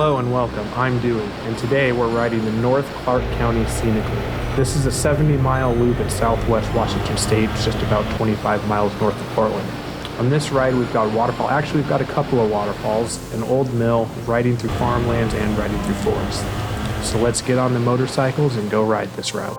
Hello and welcome, I'm Dewey, and today we're riding the North Clark County Scenic Loop. This is a 70-mile loop in southwest Washington State, just about 25 miles north of Portland. On this ride we've got a waterfall, actually we've got a couple of waterfalls, an old mill, riding through farmlands and riding through forests. So let's get on the motorcycles and go ride this route.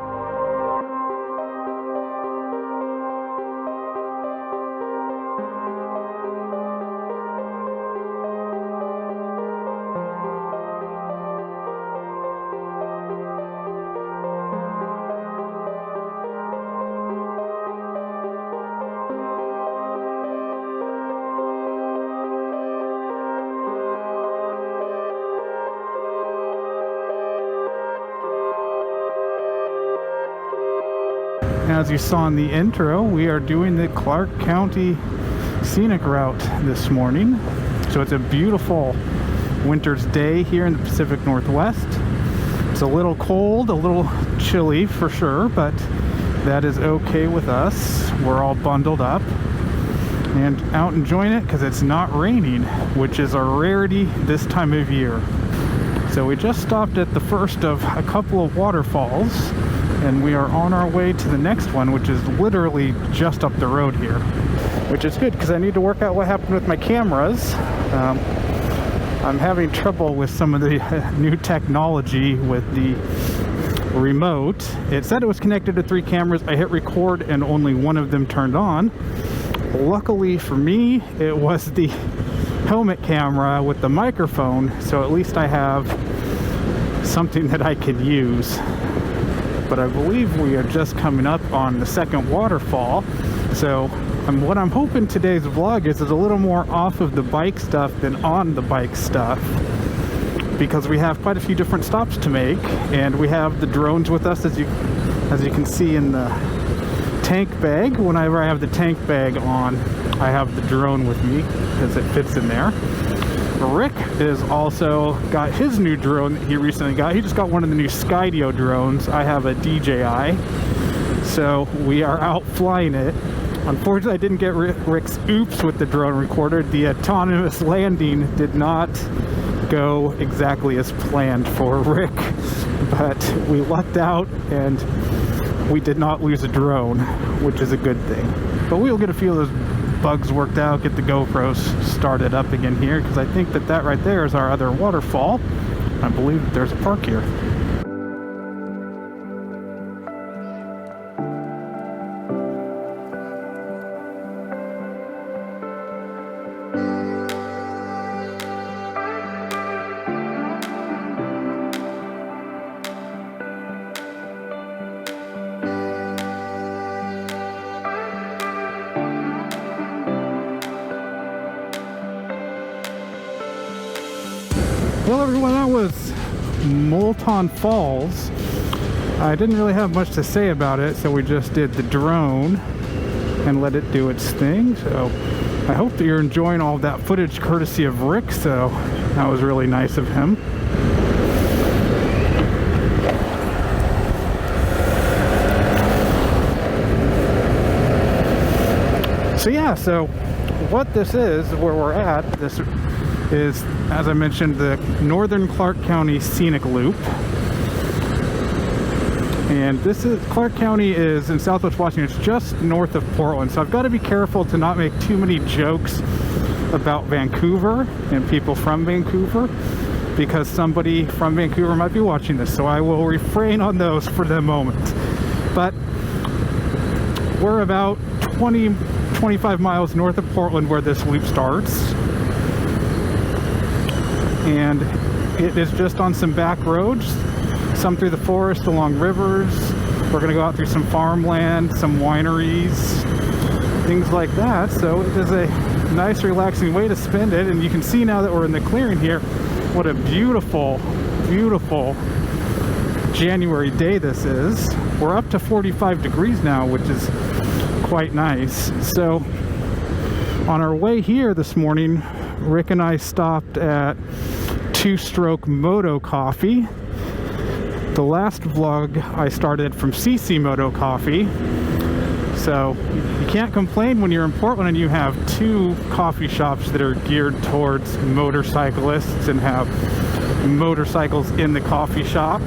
As you saw in the intro, we are doing the Clark County Scenic Route this morning. So it's a beautiful winter's day here in the Pacific Northwest. It's a little cold, a little chilly for sure, but that is okay with us. We're all bundled up and out enjoying it because it's not raining, which is a rarity this time of year. So we just stopped at the first of a couple of waterfalls, and we are on our way to the next one, which is literally just up the road here, which is good because I need to work out what happened with my cameras. I'm having trouble with some of the new technology with the remote. It said it was connected to 3 cameras. I hit record and only one of them turned on. Luckily for me, it was the helmet camera with the microphone, so at least I have something that I can use. But I believe we are just coming up on the second waterfall. So what I'm hoping today's vlog is a little more off of the bike stuff than on the bike stuff, because we have quite a few different stops to make, and we have the drones with us, as you can see in the tank bag. Whenever I have the tank bag on, I have the drone with me because it fits in there. Rick has also got his new drone that he recently got. He just got one of the new Skydio drones. I have a DJI, so we are out flying it. Unfortunately, I didn't get Rick's oops with the drone recorder. The autonomous landing did not go exactly as planned for Rick, but we lucked out and we did not lose a drone, which is a good thing. But we'll get a few of those bugs worked out, get the GoPros started up again here, because I think that right there is our other waterfall. I believe that there's a park here. Well, everyone, that was Moulton Falls. I didn't really have much to say about it, so we just did the drone and let it do its thing. So I hope that you're enjoying all of that footage courtesy of Rick, so that was really nice of him. So yeah, so what this is, where we're at, this is, as I mentioned, the Northern Clark County Scenic Loop. And this is, Clark County is in southwest Washington. It's just north of Portland. So I've got to be careful to not make too many jokes about Vancouver and people from Vancouver, because somebody from Vancouver might be watching this. So I will refrain on those for the moment. But we're about 25 miles north of Portland where this loop starts. And it is just on some back roads, some through the forest, along rivers. We're going to go out through some farmland, some wineries, things like that. So it is a nice, relaxing way to spend it. And you can see now that we're in the clearing here, what a beautiful, beautiful January day this is. We're up to 45 degrees now, which is quite nice. So on our way here this morning, Rick and I stopped at 2-Stroke Moto Coffee. The last vlog I started from CC Moto Coffee. So you can't complain when you're in Portland and you have 2 coffee shops that are geared towards motorcyclists and have motorcycles in the coffee shop.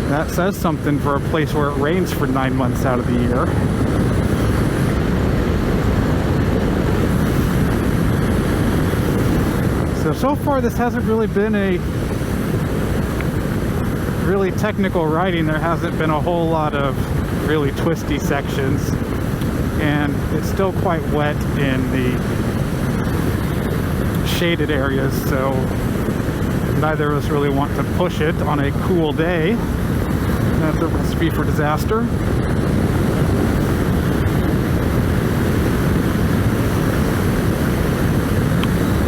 That says something for a place where it rains for 9 months out of the year. So far this hasn't really been a really technical riding. There hasn't been a whole lot of really twisty sections, and it's still quite wet in the shaded areas, so neither of us really want to push it on a cool day. That's a recipe for disaster.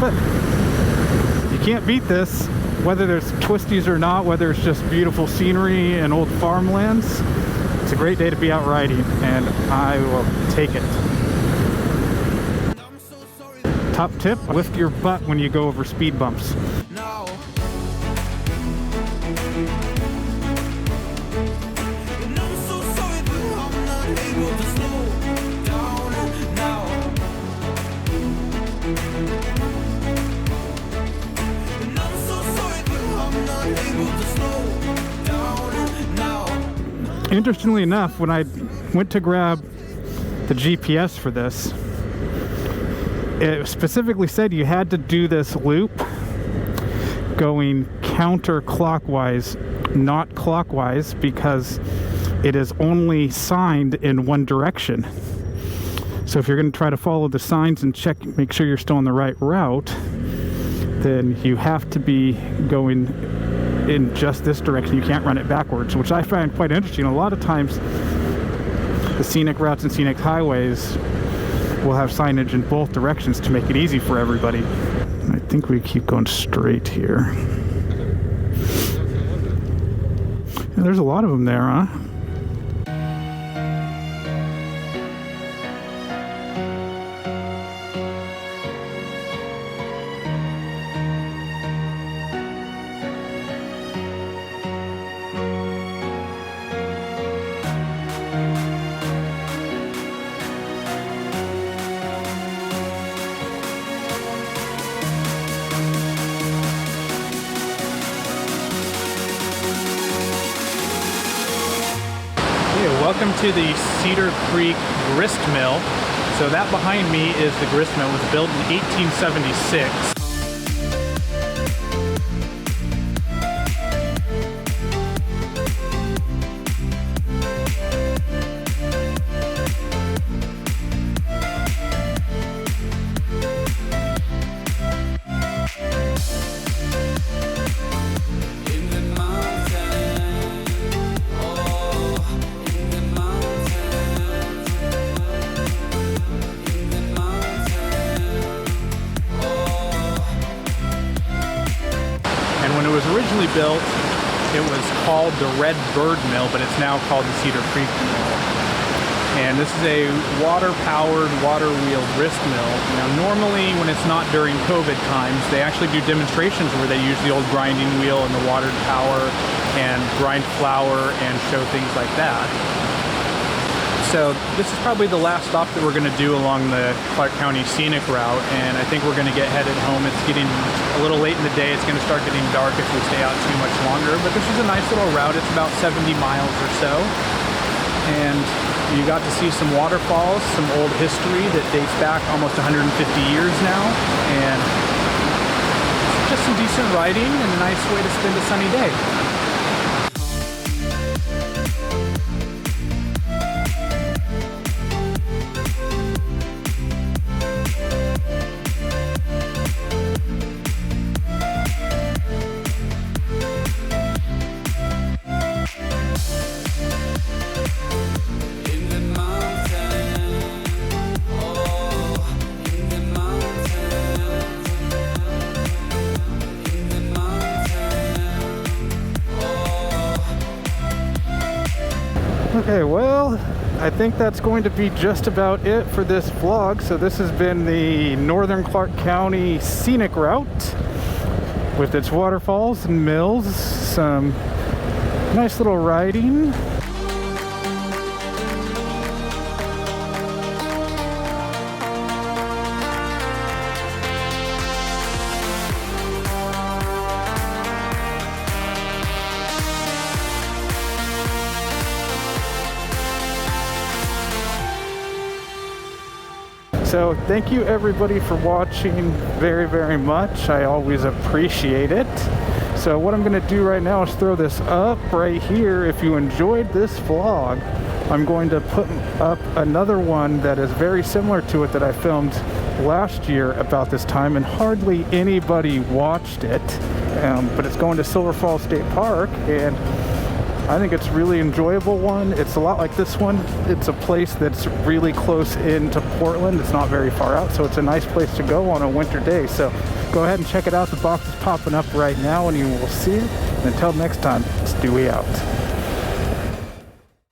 But you can't beat this, whether there's twisties or not, whether it's just beautiful scenery and old farmlands. It's a great day to be out riding, and I will take it. Top tip, lift your butt when you go over speed bumps. Interestingly enough, when I went to grab the GPS for this, it specifically said you had to do this loop going counterclockwise, not clockwise, because it is only signed in one direction. So if you're going to try to follow the signs and check, make sure you're still on the right route, then you have to be going in just this direction. You can't run it backwards, which I find quite interesting. A lot of times the scenic routes and scenic highways will have signage in both directions to make it easy for everybody. I think we keep going straight here. Yeah, there's a lot of them there, huh? Welcome to the Cedar Creek Crist Mill. So that behind me is the grist mill. It was built in 1876. Originally built, it was called the Red Bird Mill, but it's now called the Cedar Creek Mill. And this is a water-powered, water-wheel grist mill. Now normally when it's not during COVID times, they actually do demonstrations where they use the old grinding wheel and the water power and grind flour and show things like that. So this is probably the last stop that we're going to do along the Clark County Scenic route, and I think we're going to get headed home. It's getting a little late in the day. It's going to start getting dark if we stay out too much longer, but this is a nice little route. It's about 70 miles or so, and you got to see some waterfalls, some old history that dates back almost 150 years now, and just some decent riding and a nice way to spend a sunny day. Okay, well, I think that's going to be just about it for this vlog. So this has been the Northern Clark County Scenic Route with its waterfalls and mills, some nice little riding. So thank you everybody for watching very, very much. I always appreciate it. So what I'm going to do right now is throw this up right here. If you enjoyed this vlog, I'm going to put up another one that is very similar to it that I filmed last year about this time, and hardly anybody watched it. But it's going to Cedar Falls State Park, and I think it's a really enjoyable one. It's a lot like this one. It's a place that's really close into Portland. It's not very far out, so it's a nice place to go on a winter day. So go ahead and check it out. The box is popping up right now, and you will see it. And until next time, Stewie out.